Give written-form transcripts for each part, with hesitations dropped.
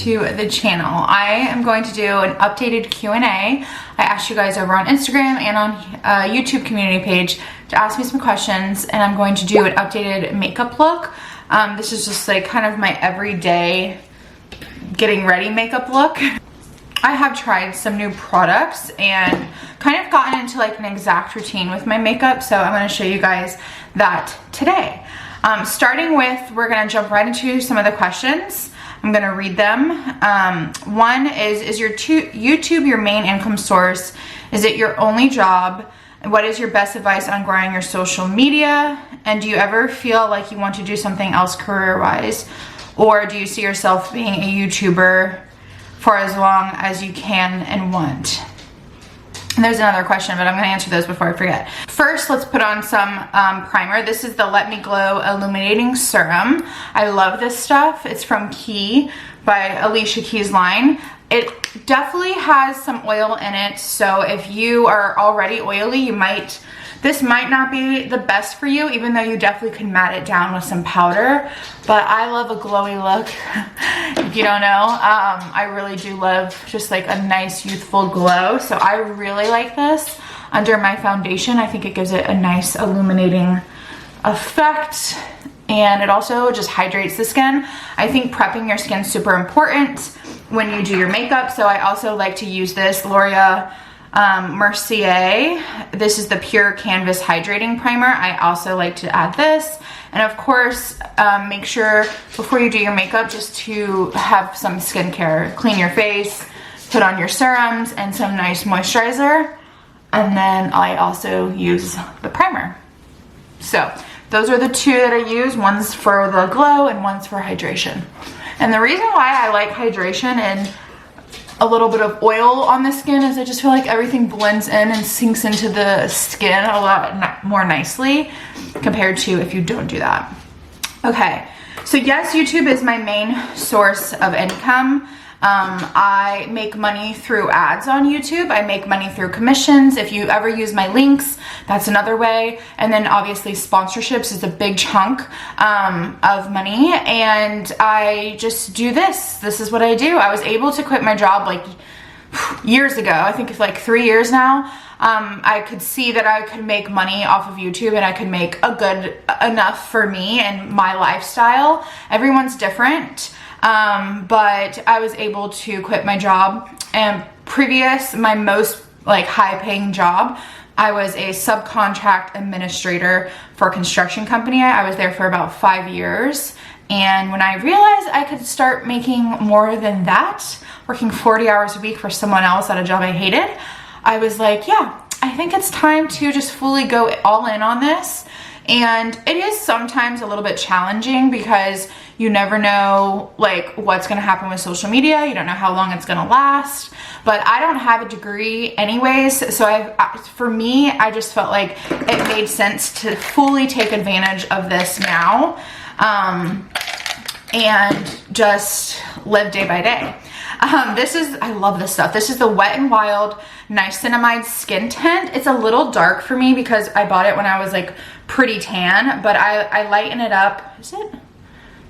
to the channel. I am going to do an updated Q&A. I asked you guys over on Instagram and on YouTube community page to ask me some questions, and I'm going to do an updated makeup look. This is just like kind of my everyday getting ready makeup look. I have tried some new products and kind of gotten into like an exact routine with my makeup, so I'm going to show you guys that today. Starting with, we're going to jump right into some of the questions. I'm going to read them. One is your YouTube your main income source? Is it your only job? What is your best advice on growing your social media? And do you ever feel like you want to do something else career-wise? Or do you see yourself being a YouTuber for as long as you can and want? And there's another question, but I'm going to answer those before I forget. First, let's put on some primer. This is the Let Me Glow Illuminating Serum. I love this stuff. It's from Key by Alicia Keys' line. It definitely has some oil in it, so if you are already oily, this might not be the best for you, even though you definitely could matte it down with some powder. But I love a glowy look. If you don't know, I really do love just like a nice youthful glow. So I really like this under my foundation. I think it gives it a nice illuminating effect, and it also just hydrates the skin. I think prepping your skin is super important when you do your makeup. So I also like to use this L'Oreal Mercier. This is the Pure Canvas Hydrating Primer. I also like to add this. And of course, make sure before you do your makeup just to have some skincare. Clean your face, put on your serums and some nice moisturizer. And then I also use the primer. So those are the two that I use. One's for the glow and one's for hydration. And the reason why I like hydration and a little bit of oil on the skin is I just feel like everything blends in and sinks into the skin a lot more nicely compared to if you don't do that. Okay, so yes, YouTube is my main source of income. I make money through ads on YouTube. I make money through commissions. If you ever use my links, that's another way. And then obviously sponsorships is a big chunk of money. And I just do this. This is what I do. I was able to quit my job like years ago. I think it's like 3 years now. I could see that I could make money off of YouTube and I could make enough for me and my lifestyle. Everyone's different. But I was able to quit my job, and my most like high paying job, I was a subcontract administrator for a construction company. I was there for about 5 years. And when I realized I could start making more than that, working 40 hours a week for someone else at a job I hated, I was like, yeah, I think it's time to just fully go all in on this. And it is sometimes a little bit challenging because you never know like what's going to happen with social media. You don't know how long it's going to last. But I don't have a degree anyways, so for me, I just felt like it made sense to fully take advantage of this now and just live day by day. I love this stuff. This is the Wet n Wild Niacinamide Skin Tint. It's a little dark for me because I bought it when I was like pretty tan, but I lighten it up. Is it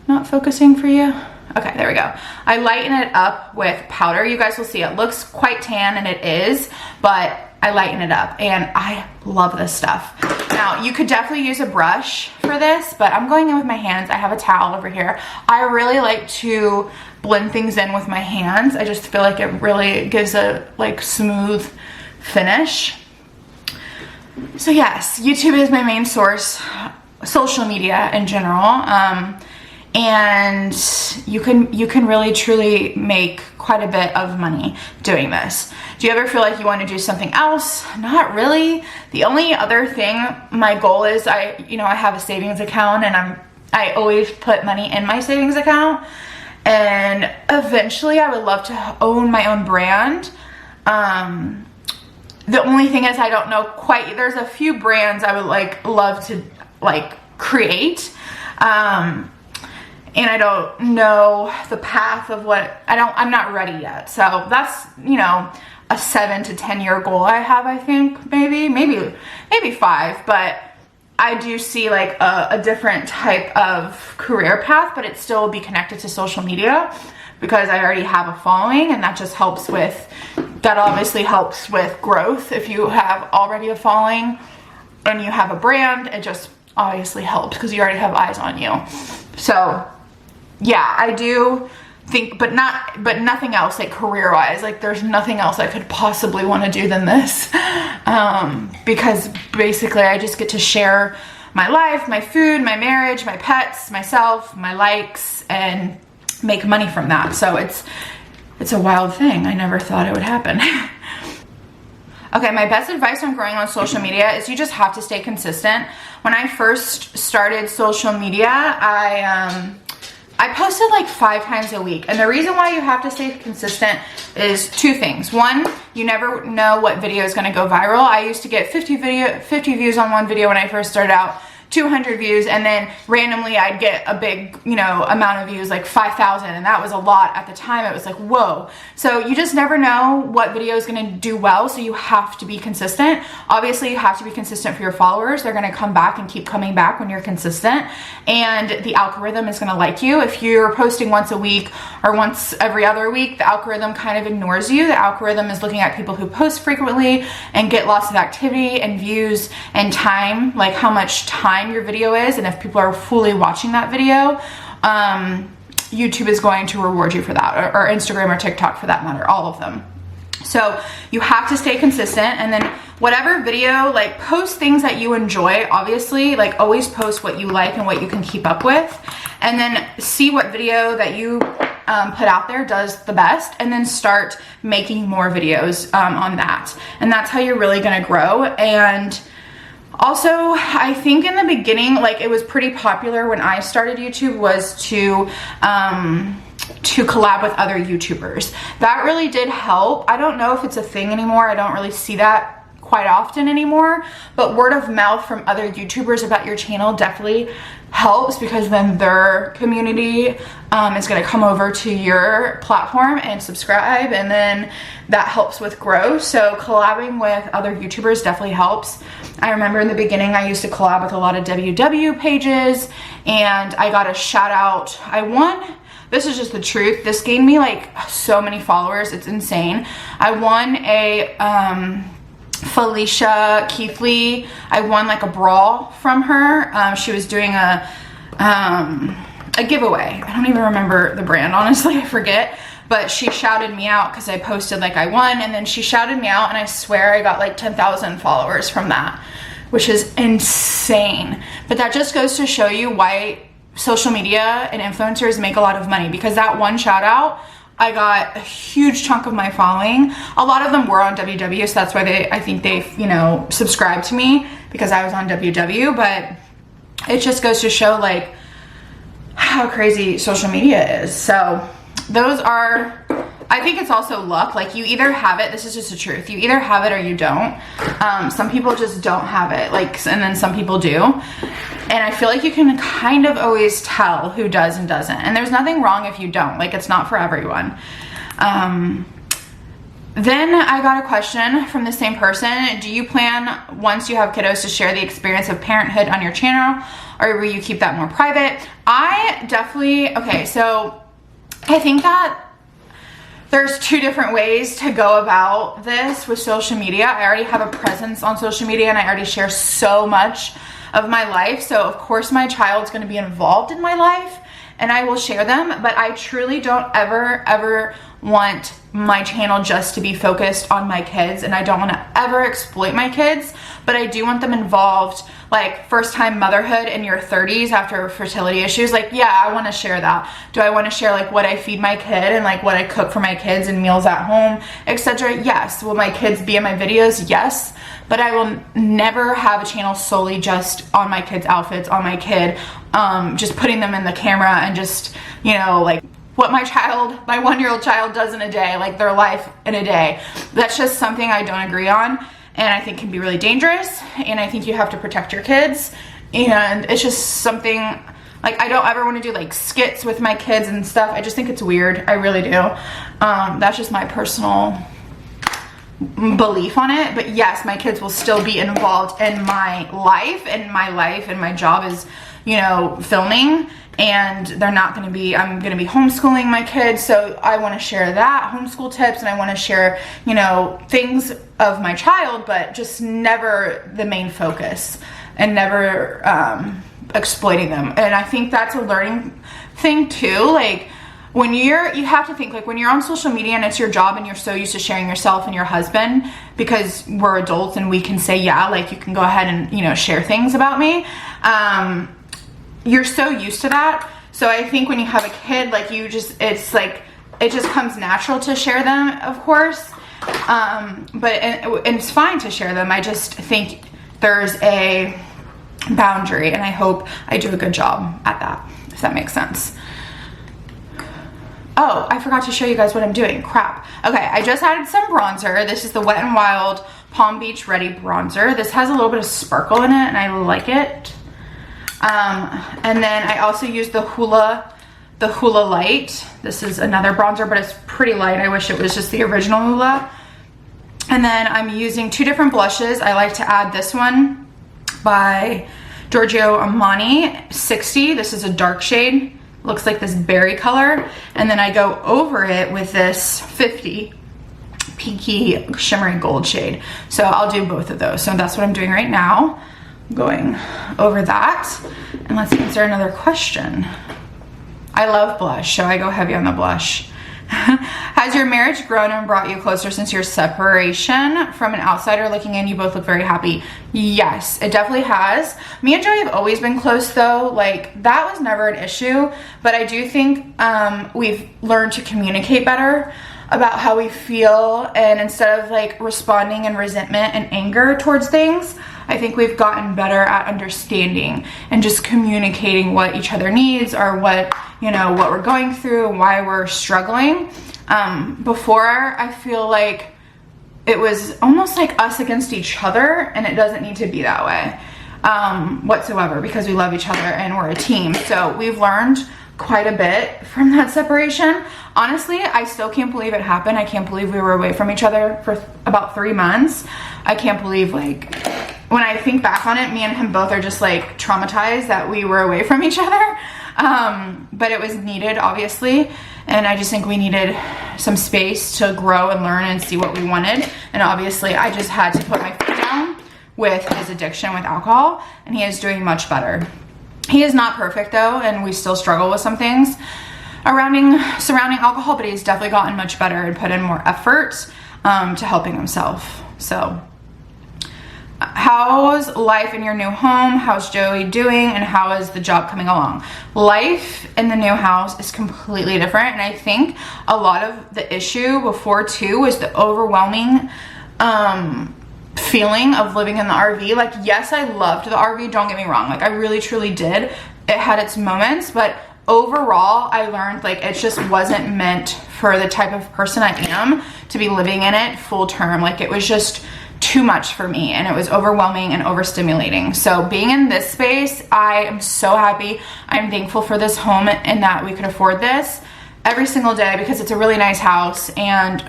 not focusing for you? Okay, there we go. I lighten it up with powder. You guys will see it looks quite tan, and it is, but I lighten it up, and I love this stuff. Now, you could definitely use a brush for this, but I'm going in with my hands. I have a towel over here. I really like to blend things in with my hands. I just feel like it really gives a like smooth finish. So yes, YouTube is my main source, social media in general. And you can really truly make quite a bit of money doing this. Do you ever feel like you want to do something else? Not really. The only other thing, my goal is I have a savings account, and I always put money in my savings account, and eventually I would love to own my own brand. The only thing is I don't know quite, there's a few brands I would love to create. And I don't know the path of I'm not ready yet. So that's, a 7 to 10 year goal I have, I think, maybe 5, but I do see a different type of career path, but it still will be connected to social media. because I already have a following, and that just helps with, that obviously helps with growth. If you have already a following and you have a brand, it just obviously helps because you already have eyes on you. So yeah, I do think, but nothing else, like career-wise, like there's nothing else I could possibly want to do than this, because basically I just get to share my life, my food, my marriage, my pets, myself, my likes, and make money from that. So it's a wild thing. I never thought it would happen. Okay, my best advice on growing on social media is you just have to stay consistent. When I first started social media, I posted like 5 times a week. And the reason why you have to stay consistent is 2 things. One, you never know what video is gonna go viral. I used to get 50 views on one video when I first started out, 200 views, and then randomly I'd get a big, you know, amount of views, like 5,000, and that was a lot at the time. It was like, whoa. So you just never know what video is gonna do well, so you have to be consistent. Obviously, you have to be consistent for your followers. They're gonna come back and keep coming back when you're consistent, and the algorithm is gonna like you. If you're posting once a week or once every other week, the algorithm kind of ignores you. The algorithm is looking at people who post frequently and get lots of activity and views and time, like how much time your video is, and if people are fully watching that video, YouTube is going to reward you for that, or Instagram or TikTok for that matter, all of them. So you have to stay consistent, and then whatever video, like post things that you enjoy, obviously, like always post what you like and what you can keep up with, and then see what video that you put out there does the best, and then start making more videos on that. And that's how you're really gonna grow. And also, I think in the beginning, like it was pretty popular when I started YouTube, was to collab with other YouTubers. That really did help. I don't know if it's a thing anymore. I don't really see that quite often anymore, but word of mouth from other YouTubers about your channel definitely helps, because then their community is going to come over to your platform and subscribe, and then that helps with growth. So collabing with other YouTubers definitely helps. I remember in the beginning I used to collab with a lot of WW pages, and I got a shout out. I won, this is just the truth, this gained me like so many followers, it's insane. I won a Felicia Keithley, I won like a brawl from her. She was doing a giveaway. I don't even remember the brand, honestly, I forget. But she shouted me out because I posted like I won, and then she shouted me out, and I swear I got like 10,000 followers from that, which is insane. But that just goes to show you why social media and influencers make a lot of money, because that one shout out, I got a huge chunk of my following. A lot of them were on WW, so that's why I think they, you know, subscribed to me, because I was on WW. But it just goes to show like how crazy social media is. So those are, I think it's also luck. Like you either have it, this is just the truth, you either have it or you don't. Some people just don't have it, like, and then some people do. And I feel like you can kind of always tell who does and doesn't. And there's nothing wrong if you don't, like it's not for everyone. Then I got a question from the same person. Do you plan, once you have kiddos, to share the experience of parenthood on your channel, or will you keep that more private? I definitely, okay, so I think that there's 2 different ways to go about this with social media. I already have a presence on social media, and I already share so much of my life. So of course my child's gonna be involved in my life, and I will share them, but I truly don't ever want my channel just to be focused on my kids, and I don't want to ever exploit my kids, but I do want them involved, like first time motherhood in your 30s after fertility issues. Like, yeah, I want to share that. Do I want to share like what I feed my kid and like what I cook for my kids and meals at home, etc.? Yes. Will my kids be in my videos? Yes. But I will never have a channel solely just on my kids' outfits, on my kid, just putting them in the camera and just, you know, like what my 1-year-old child does in a day, like their life in a day. That's just something I don't agree on, and I think can be really dangerous, and I think you have to protect your kids. And it's just something, like I don't ever want to do like skits with my kids and stuff. I just think it's weird. I really do. That's just my personal belief on it, but yes, my kids will still be involved in my life, and my job is, you know, filming, and they're not going to be, I'm going to be homeschooling my kids, so I want to share that, homeschool tips, and I want to share, you know, things of my child, but just never the main focus, and never exploiting them. And I think that's a learning thing too. Like, when you have to think, like, when you're on social media and it's your job and you're so used to sharing yourself and your husband, because we're adults and we can say, yeah, like, you can go ahead and, you know, share things about me. You're so used to that. So I think when you have a kid, like, it's like, it just comes natural to share them, of course. But it's fine to share them. I just think there's a boundary, and I hope I do a good job at that, if that makes sense. Oh, I forgot to show you guys what I'm doing. Crap. Okay, I just added some bronzer. This is the Wet n Wild Palm Beach Ready bronzer. This has a little bit of sparkle in it, and I like it. And then I also use the Hula Light. This is another bronzer, but it's pretty light. I wish it was just the original Hula. And then I'm using 2 different blushes. I like to add this one by Giorgio Armani 60. This is a dark shade. Looks like this berry color. And then I go over it with this 50 Peaky Shimmery Gold shade. So I'll do both of those. So that's what I'm doing right now. I'm going over that. And let's answer another question. I love blush, so I go heavy on the blush. Has your marriage grown and brought you closer since your separation? From an outsider looking in, you both look very happy. Yes, it definitely has. Me and Joey have always been close though. Like, that was never an issue, but I do think we've learned to communicate better about how we feel, and instead of like responding in resentment and anger towards things, I think we've gotten better at understanding and just communicating what each other needs, or what, you know, what we're going through and why we're struggling. Before, I feel like it was almost like us against each other, and it doesn't need to be that way whatsoever, because we love each other and we're a team. So we've learned quite a bit from that separation. Honestly, I still can't believe it happened. I can't believe we were away from each other for about 3 months. I can't believe, like, when I think back on it, me and him both are just like traumatized that we were away from each other. But it was needed, obviously. And I just think we needed some space to grow and learn and see what we wanted. And obviously I just had to put my foot down with his addiction with alcohol, and he is doing much better. He is not perfect though, and we still struggle with some things surrounding alcohol, but he's definitely gotten much better and put in more effort to helping himself. So how's life in your new home? How's Joey doing? And how is the job coming along? Life in the new house is completely different. And I think a lot of the issue before too was the overwhelming feeling of living in the RV. Like, yes, I loved the RV, don't get me wrong. Like, I really truly did. It had its moments, but overall I learned like it just wasn't meant for the type of person I am to be living in it full term. Like, it was just too much for me, and it was overwhelming and overstimulating. So being in this space, I am so happy. I'm thankful for this home and that we could afford this every single day, because it's a really nice house, and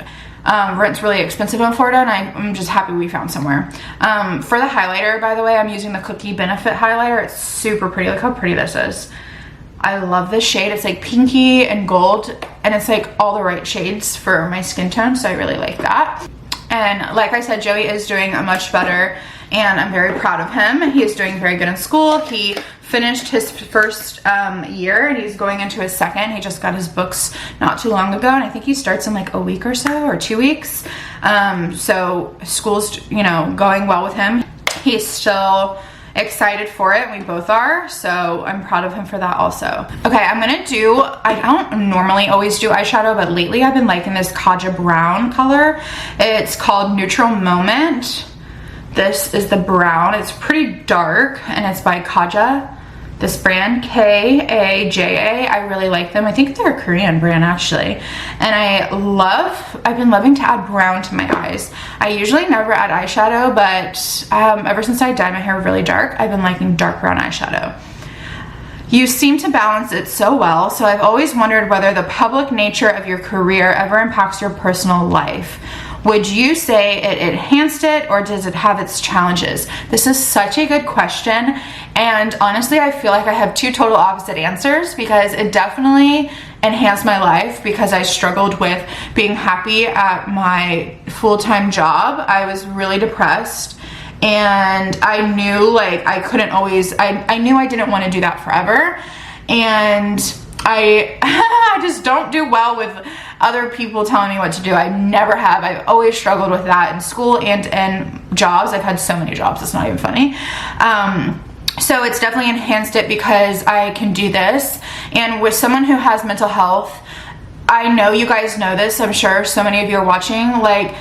rent's really expensive in Florida, and I'm just happy we found somewhere. For the highlighter, by the way, I'm using the Cookie Benefit highlighter. It's super pretty. Look how pretty this is. I love this shade. It's like pinky and gold, and it's like all the right shades for my skin tone, so I really like that. And like I said, Joey is doing much better, and I'm very proud of him. He is doing very good in school. He finished his first year, and he's going into his second. He just got his books not too long ago, and I think he starts in like a week or so, or 2 weeks. So school's, you know, going well with him. He's still excited for it. We both are, so I'm proud of him for that also. Okay, I'm gonna do, I don't normally always do eyeshadow, but lately I've been liking this Kaja Brown color. It's called Neutral Moment. This is the brown. It's pretty dark, and it's by Kaja. This brand, K-A-J-A. I really like them. I think they're a Korean brand, actually. And I've been loving to add brown to my eyes. I usually never add eyeshadow, but ever since I dyed my hair really dark, I've been liking dark brown eyeshadow. You seem to balance it so well, so I've always wondered whether the public nature of your career ever impacts your personal life. Would you say it enhanced it, or does it have its challenges? This is such a good question, and honestly I feel like I have two total opposite answers, because it definitely enhanced my life because I struggled with being happy at my full-time job. I was really depressed, and I knew like I couldn't always, I knew I didn't want to do that forever, and I just don't do well with other people telling me what to do. I never have. I've always struggled with that in school and in jobs. I've had so many jobs, it's not even funny. So it's definitely enhanced it because I can do this. And with someone who has mental health, I know you guys know this, I'm sure so many of you are watching, like,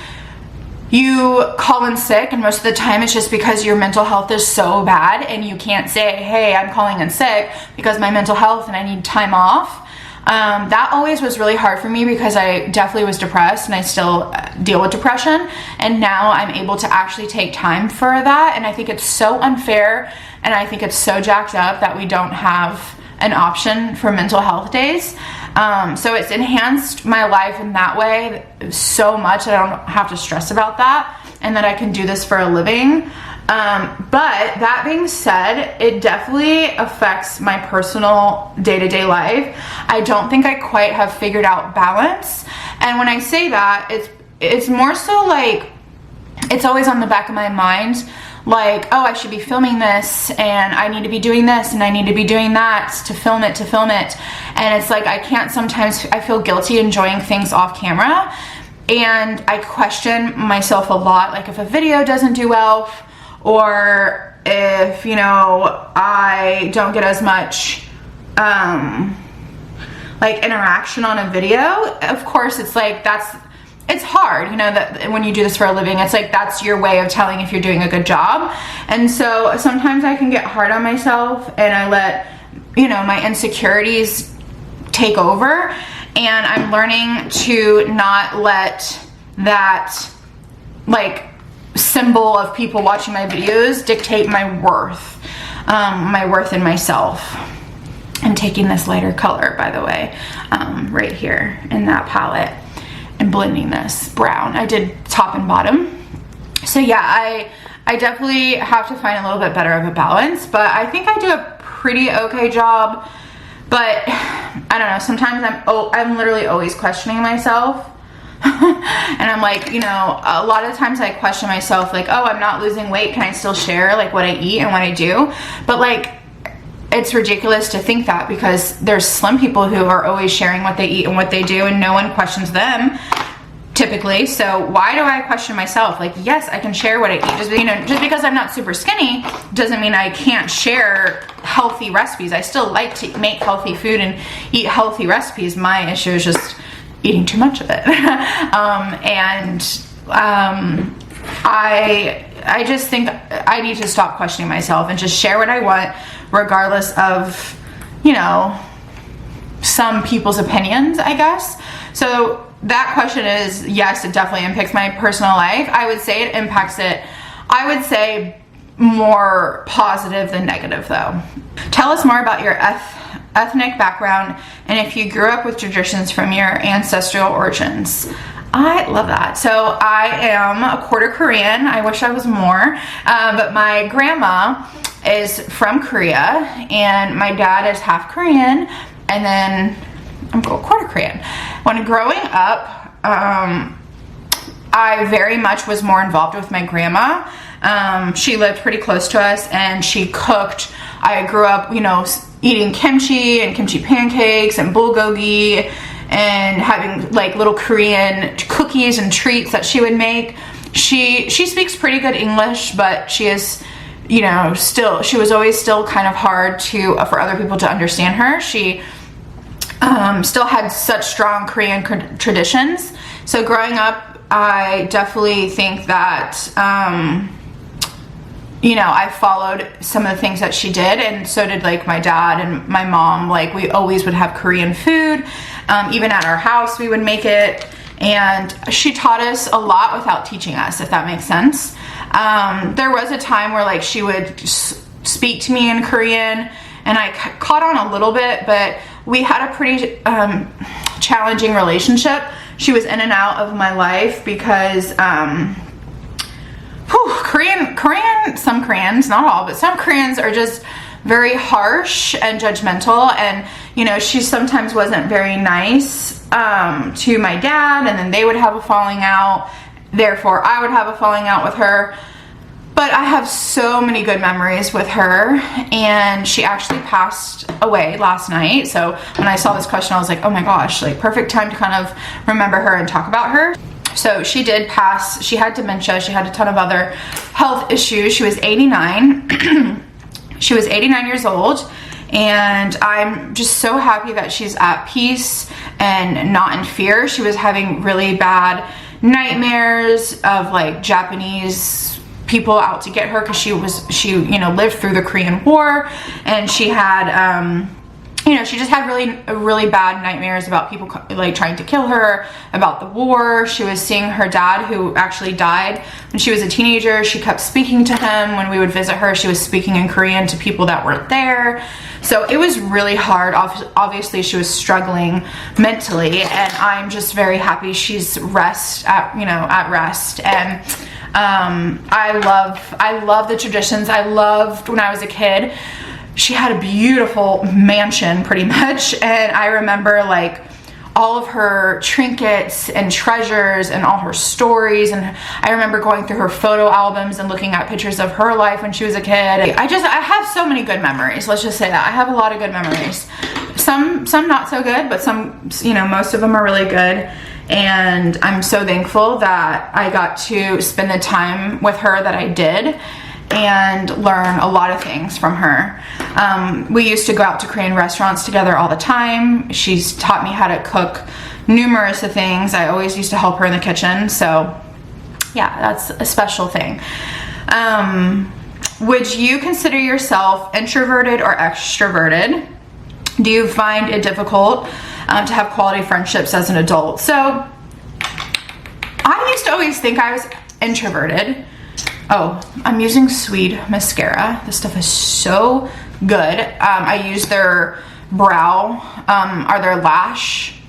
you call in sick, and most of the time it's just because your mental health is so bad and you can't say, hey, I'm calling in sick because my mental health and I need time off. That always was really hard for me because I definitely was depressed, and I still deal with depression, and now I'm able to actually take time for that. And I think it's so unfair, and I think it's so jacked up that we don't have an option for mental health days. So it's enhanced my life in that way so much that I don't have to stress about that, and that I can do this for a living. But that being said, it definitely affects my personal day-to-day life. I don't think I quite have figured out balance. And when I say that, it's more so like, it's always on the back of my mind, like, oh, I should be filming this, and I need to be doing this, and I need to be doing that to film it. And it's like, I can't, sometimes I feel guilty enjoying things off camera, and I question myself a lot. Like, if a video doesn't do well, or if, you know, I don't get as much like interaction on a video, of course it's like, it's hard, you know, that when you do this for a living, it's like, that's your way of telling if you're doing a good job. And so sometimes I can get hard on myself, and I let, you know, my insecurities take over, and I'm learning to not let that, like, symbol of people watching my videos dictate my worth in myself. I'm taking this lighter color, by the way, right here in that palette, and blending this brown. I did top and bottom. So yeah, I definitely have to find a little bit better of a balance, but I think I do a pretty okay job. But I don't know, sometimes I'm literally always questioning myself. And I'm like, you know, a lot of times I question myself, like, oh, I'm not losing weight, can I still share like what I eat and what I do? But like, it's ridiculous to think that, because there's slim people who are always sharing what they eat and what they do, and no one questions them typically. So why do I question myself? Like, yes, I can share what I eat. Just because I'm not super skinny doesn't mean I can't share healthy recipes. I still like to make healthy food and eat healthy recipes. My issue is just eating too much of it. I just think I need to stop questioning myself and just share what I want, regardless of, you know, some people's opinions, I guess. So that question is, yes, it definitely impacts my personal life. I would say it impacts it, I would say, more positive than negative though. Tell us more about your ethnic background, and if you grew up with traditions from your ancestral origins. I love that. So I am a quarter Korean. I wish I was more, but my grandma is from Korea, and my dad is half Korean, and then I'm quarter Korean. When growing up, I very much was more involved with my grandma. She lived pretty close to us, and she cooked. I grew up, you know, eating kimchi and kimchi pancakes and bulgogi, and having like little Korean cookies and treats that she would make. She speaks pretty good English, but she is, you know, she was always still kind of hard for other people to understand her. She still had such strong Korean traditions. So growing up, I definitely think that, you know, I followed some of the things that she did, and so did like my dad and my mom. Like, we always would have Korean food. Even at our house, we would make it. And she taught us a lot without teaching us, if that makes sense. There was a time where like she would speak to me in Korean, and I caught on a little bit, but we had a pretty challenging relationship she was in and out of my life because some Koreans, not all, but some Koreans are just very harsh and judgmental, and you know, she sometimes wasn't very nice to my dad, and then they would have a falling out, therefore I would have a falling out with her. But I have so many good memories with her, and she actually passed away last night. So when I saw this question, I was like, oh my gosh, like perfect time to kind of remember her and talk about her. So she did pass. She had dementia. She had a ton of other health issues. She was 89. She was 89 years old, and I'm just so happy that she's at peace and not in fear. She was having really bad nightmares of like Japanese people out to get her, because she you know, lived through the Korean War, and she had you know, she just had really bad nightmares about people like trying to kill her, about the war. She was seeing her dad, who actually died when she was a teenager. She kept speaking to him. When we would visit her, she was speaking in Korean to people that weren't there. So it was really hard. Obviously she was struggling mentally, and I'm just very happy she's at rest. And I love the traditions. I loved when I was a kid. She had a beautiful mansion pretty much, and I remember like all of her trinkets and treasures and all her stories, and I remember going through her photo albums and looking at pictures of her life when she was a kid. I have so many good memories. Let's just say that I have a lot of good memories. Some not so good, but some, you know, most of them are really good. And I'm so thankful that I got to spend the time with her that I did and learn a lot of things from her. We used to go out to Korean restaurants together all the time. She's taught me how to cook numerous of things. I always used to help her in the kitchen. So yeah, that's a special thing. Would you consider yourself introverted or extroverted? Do you find it difficult to have quality friendships as an adult? So I used to always think I was introverted. Oh, I'm using Swede mascara. This stuff is so good. I use their brow, or their eyelash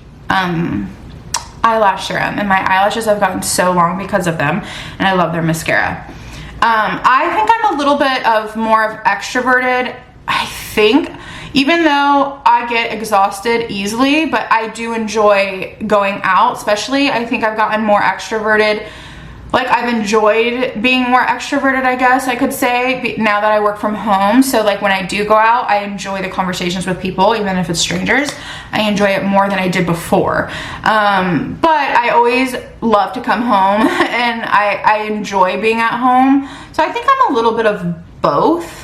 serum, and my eyelashes have gotten so long because of them, and I love their mascara. I think I'm a little bit of more of extroverted, I think, even though I get exhausted easily, but I do enjoy going out, especially. I think I've gotten more extroverted. Like, I've enjoyed being more extroverted, I guess I could say, now that I work from home. So like when I do go out, I enjoy the conversations with people, even if it's strangers. I enjoy it more than I did before. But I always love to come home, and I enjoy being at home. So I think I'm a little bit of both.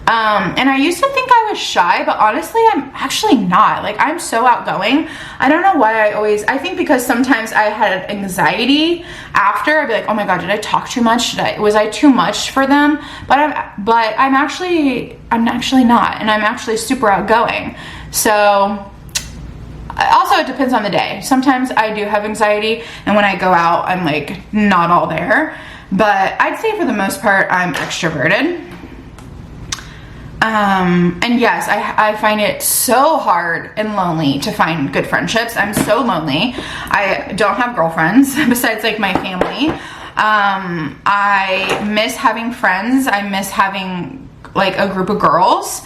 And I used to think I was shy, but honestly, I'm actually not. Like, I'm so outgoing. I don't know why I think because sometimes I had anxiety after. I'd be like, oh my God, did I talk too much? Was I too much for them? But I'm actually not, and I'm actually super outgoing. So also, it depends on the day. Sometimes I do have anxiety, and when I go out, I'm like not all there. But I'd say for the most part, I'm extroverted. And yes, I find it so hard and lonely to find good friendships. I'm so lonely. I don't have girlfriends besides like my family. I miss having friends. I miss having like a group of girls.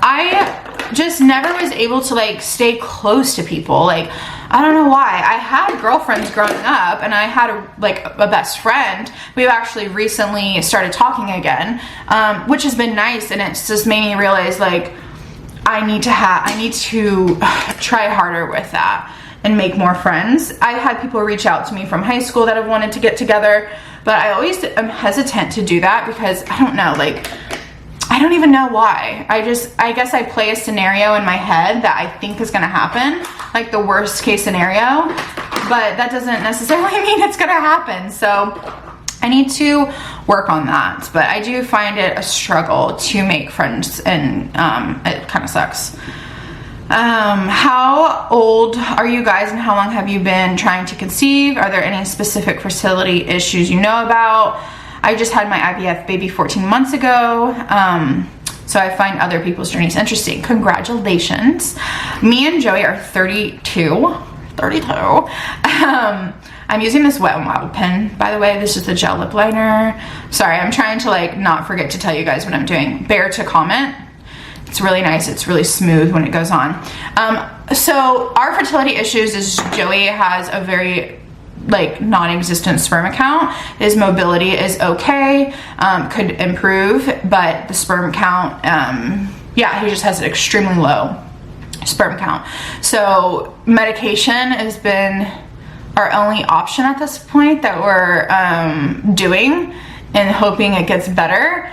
I just never was able to like stay close to people. Like, I don't know why. I had girlfriends growing up, and I had a best friend. We've actually recently started talking again, which has been nice, and it's just made me realize like I need to try harder with that and make more friends. I've had people reach out to me from high school that have wanted to get together, but I always am hesitant to do that because I don't know, like, I don't even know why. I guess I play a scenario in my head that I think is gonna happen, like the worst case scenario, but that doesn't necessarily mean it's gonna happen. So I need to work on that, but I do find it a struggle to make friends, and it kind of sucks. How old are you guys, and how long have you been trying to conceive? Are there any specific fertility issues you know about? I just had my IVF baby 14 months ago, so I find other people's journeys interesting. Congratulations. Me and Joey are 32. 32. I'm using this Wet n Wild pen, by the way. This is the gel lip liner. Sorry, I'm trying to like not forget to tell you guys what I'm doing. Bear to comment. It's really nice. It's really smooth when it goes on. So our fertility issues is Joey has a very like non-existent sperm count. His mobility is okay, could improve, but the sperm count, yeah, he just has an extremely low sperm count. So medication has been our only option at this point that we're doing and hoping it gets better.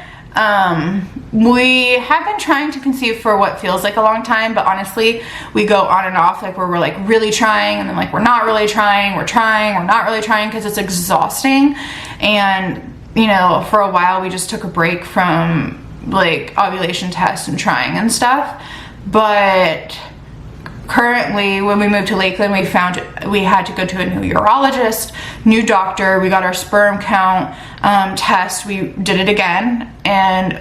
We have been trying to conceive for what feels like a long time, but honestly, we go on and off, like where we're like really trying and then like we're not really trying, we're trying, we're not really trying, because it's exhausting. And you know, for a while we just took a break from like ovulation tests and trying and stuff. But currently, when we moved to Lakeland, we found we had to go to a new urologist, new doctor. We got our sperm count test. We did it again and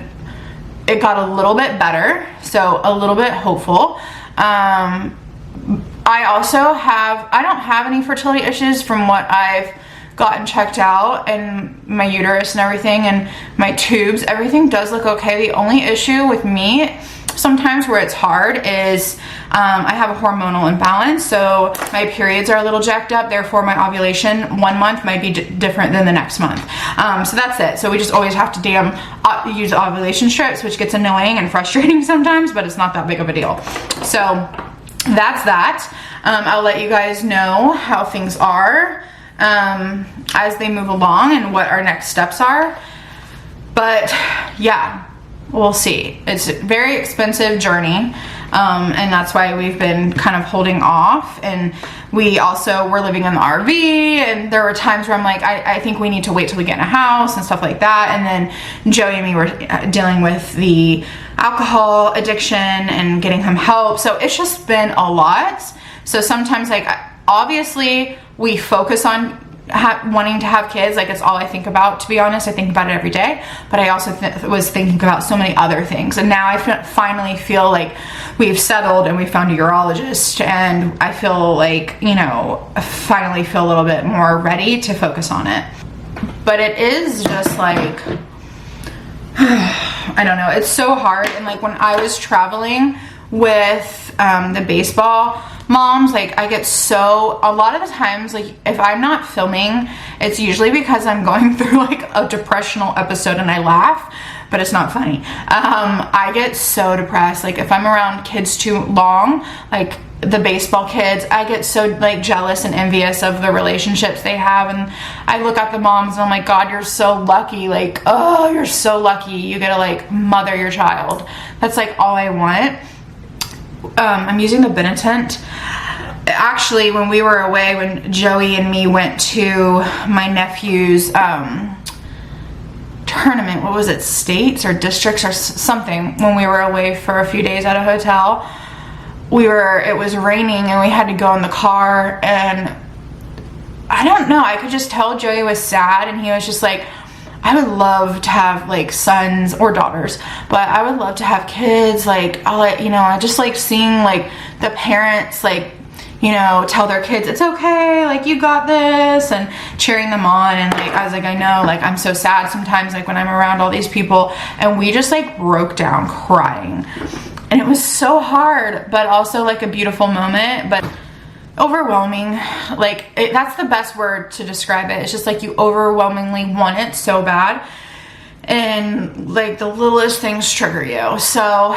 it got a little bit better, so a little bit hopeful. I don't have any fertility issues from what I've gotten checked out, and my uterus and everything and my tubes, everything does look okay. The only issue with me sometimes where it's hard is I have a hormonal imbalance, so my periods are a little jacked up, therefore my ovulation 1 month might be different than the next month. So that's it. So we just always have to use ovulation strips, which gets annoying and frustrating sometimes, but it's not that big of a deal. So that's that. I'll let you guys know how things are as they move along and what our next steps are. But yeah, we'll see. It's a very expensive journey, and that's why we've been kind of holding off. And we also were living in the RV, and there were times where I'm like, I think we need to wait till we get in a house and stuff like that. And then Joey and me were dealing with the alcohol addiction and getting him help, so it's just been a lot. So sometimes, like, obviously we focus on wanting to have kids, like it's all I think about, to be honest. I think about it every day, but I also was thinking about so many other things. And now I finally feel like we've settled and we found a urologist, and I feel like, you know, I finally feel a little bit more ready to focus on it. But it is just like, I don't know, it's so hard. And like when I was traveling with the baseball moms, like I get so, a lot of the times, like if I'm not filming, it's usually because I'm going through like a depressional episode and I laugh, but it's not funny. I get so depressed. Like if I'm around kids too long, like the baseball kids, I get so like jealous and envious of the relationships they have, and I look at the moms and I'm like, God, you're so lucky. Like, oh, you're so lucky you get to like mother your child. That's like all I want. I'm using the Benetint. Actually, when we were away, when Joey and me went to my nephew's tournament, what was it, states or districts or something, when we were away for a few days at a hotel, it was raining and we had to go in the car, and I don't know, I could just tell Joey was sad, and he was just like, I would love to have like sons or daughters, but I would love to have kids. Like, I just like seeing like the parents, like, you know, tell their kids, it's okay, like you got this, and cheering them on. And like, I was like, I know, like I'm so sad sometimes, like when I'm around all these people, and we just like broke down crying, and it was so hard, but also like a beautiful moment, but overwhelming. Like that's the best word to describe it. It's just like you overwhelmingly want it so bad, and like the littlest things trigger you. So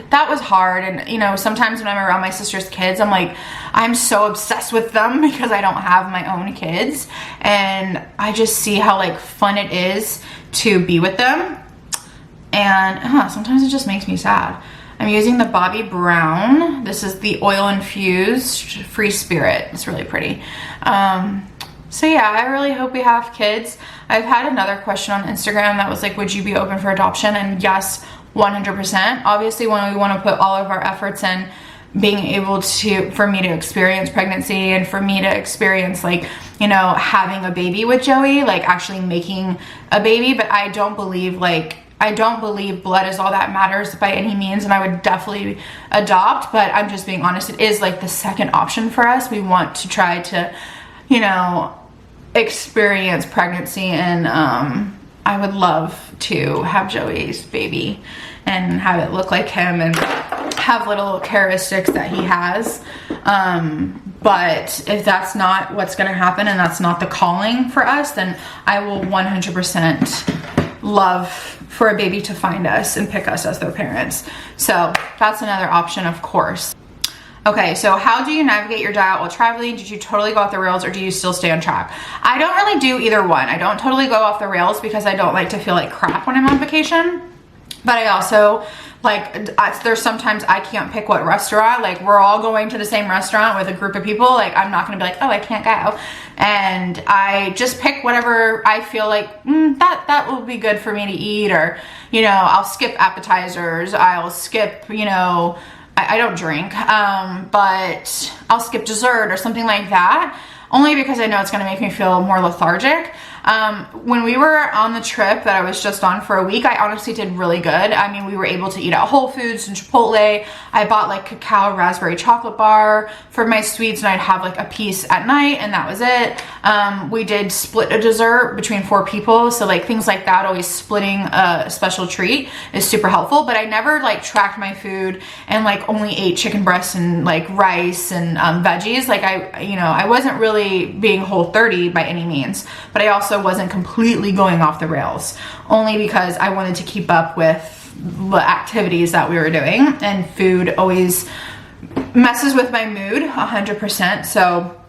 that was hard. And you know, sometimes when I'm around my sister's kids, I'm like, I'm so obsessed with them because I don't have my own kids, and I just see how like fun it is to be with them, and sometimes it just makes me sad. I'm using the Bobbi Brown. This is the oil infused Free Spirit. It's really pretty. So yeah, I really hope we have kids. I've had another question on Instagram that was like, would you be open for adoption? And yes, 100%. Obviously, when we want to put all of our efforts in being able to, for me to experience pregnancy and for me to experience like, you know, having a baby with Joey, like actually making a baby. But I don't believe like I don't believe blood is all that matters by any means, and I would definitely adopt, but I'm just being honest, it is like the second option for us. We want to try to, you know, experience pregnancy, and I would love to have Joey's baby and have it look like him and have little characteristics that he has. But if that's not what's gonna happen and that's not the calling for us, then I will 100% love for a baby to find us and pick us as their parents. So that's another option, of course. Okay, so how do you navigate your diet while traveling? Did you totally go off the rails or do you still stay on track? I don't really do either one. I don't totally go off the rails because I don't like to feel like crap when I'm on vacation. But I also, like, there's sometimes I can't pick what restaurant. Like, we're all going to the same restaurant with a group of people. Like, I'm not gonna be like, oh, I can't go. And I just pick whatever I feel like, that will be good for me to eat. Or, you know, I'll skip appetizers. I'll skip, you know, I don't drink, but I'll skip dessert or something like that, only because I know it's gonna make me feel more lethargic. When we were on the trip that I was just on for a week, I honestly did really good. I mean, we were able to eat at Whole Foods and Chipotle. I bought like cacao raspberry chocolate bar for my sweets, and I'd have like a piece at night, and that was it. We did split a dessert between 4 people, so like things like that, always splitting a special treat is super helpful. But I never like tracked my food and like only ate chicken breasts and like rice and veggies. Like I wasn't really being Whole30 by any means, but I also wasn't completely going off the rails, only because I wanted to keep up with the activities that we were doing, and food always messes with my mood 100%. So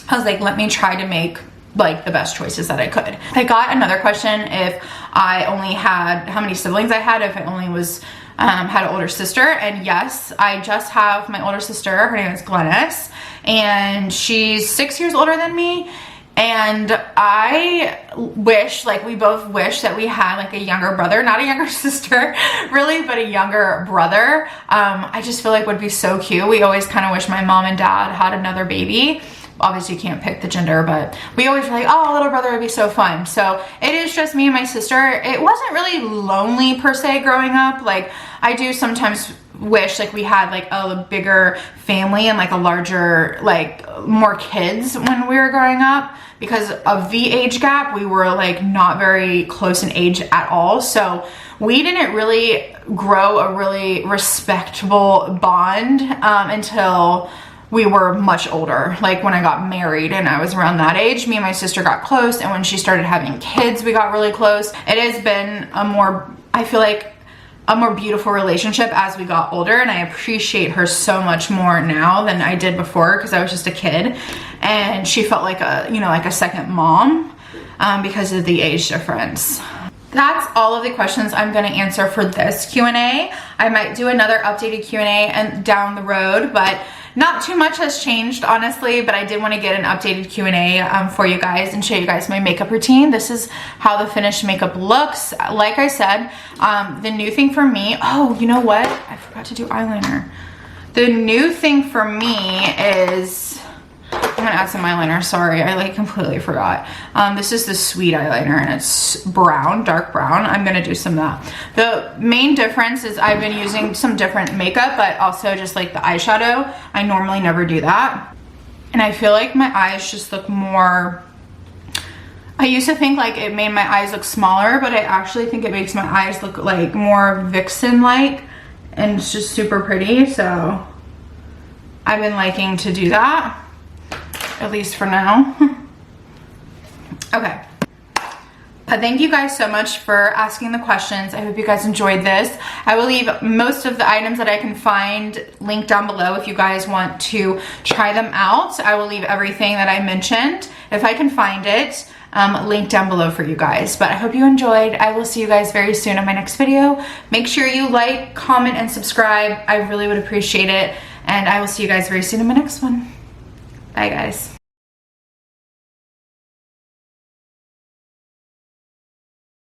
I was like, let me try to make like the best choices that I could. I got another question if I only had, how many siblings I had, if I only was had an older sister. And yes, I just have my older sister. Her name is Glennis, and she's 6 years older than me. And I wish, like we both wish that we had like a younger brother, not a younger sister really, but a younger brother. I just feel like would be so cute. We always kind of wish my mom and dad had another baby. Obviously you can't pick the gender, but we always were like, oh, a little brother would be so fun. So it is just me and my sister. It wasn't really lonely per se growing up. Like I do sometimes wish like we had like a bigger family and like a larger, like more kids when we were growing up, because of the age gap. We were like not very close in age at all. So we didn't really grow a really respectable bond until we were much older. Like when I got married and I was around that age, me and my sister got close. And when she started having kids, we got really close. It has been a more, I feel like, a more beautiful relationship as we got older, and I appreciate her so much more now than I did before, because I was just a kid and she felt like a, you know, like a second mom because of the age difference. That's all of the questions I'm going to answer for this Q&A. I might do another updated Q&A and down the road, but not too much has changed, honestly, but I did want to get an updated Q&A for you guys and show you guys my makeup routine. This is how the finished makeup looks. Like I said, the new thing for me, oh, you know what? I forgot to do eyeliner. The new thing for me is, I'm gonna add some eyeliner, sorry, I like completely forgot. This is the Sweet eyeliner and it's brown, dark brown. I'm gonna do some of that. The main difference is I've been using some different makeup, but also just like the eyeshadow. I normally never do that. And I feel like my eyes just look more, I used to think like it made my eyes look smaller, but I actually think it makes my eyes look like more Vixen-like, and it's just super pretty. So I've been liking to do that, at least for now. Okay. Thank you guys so much for asking the questions. I hope you guys enjoyed this. I will leave most of the items that I can find linked down below if you guys want to try them out. I will leave everything that I mentioned, if I can find it, linked down below for you guys. But I hope you enjoyed. I will see you guys very soon in my next video. Make sure you like, comment, and subscribe. I really would appreciate it. And I will see you guys very soon in my next one. Bye, guys.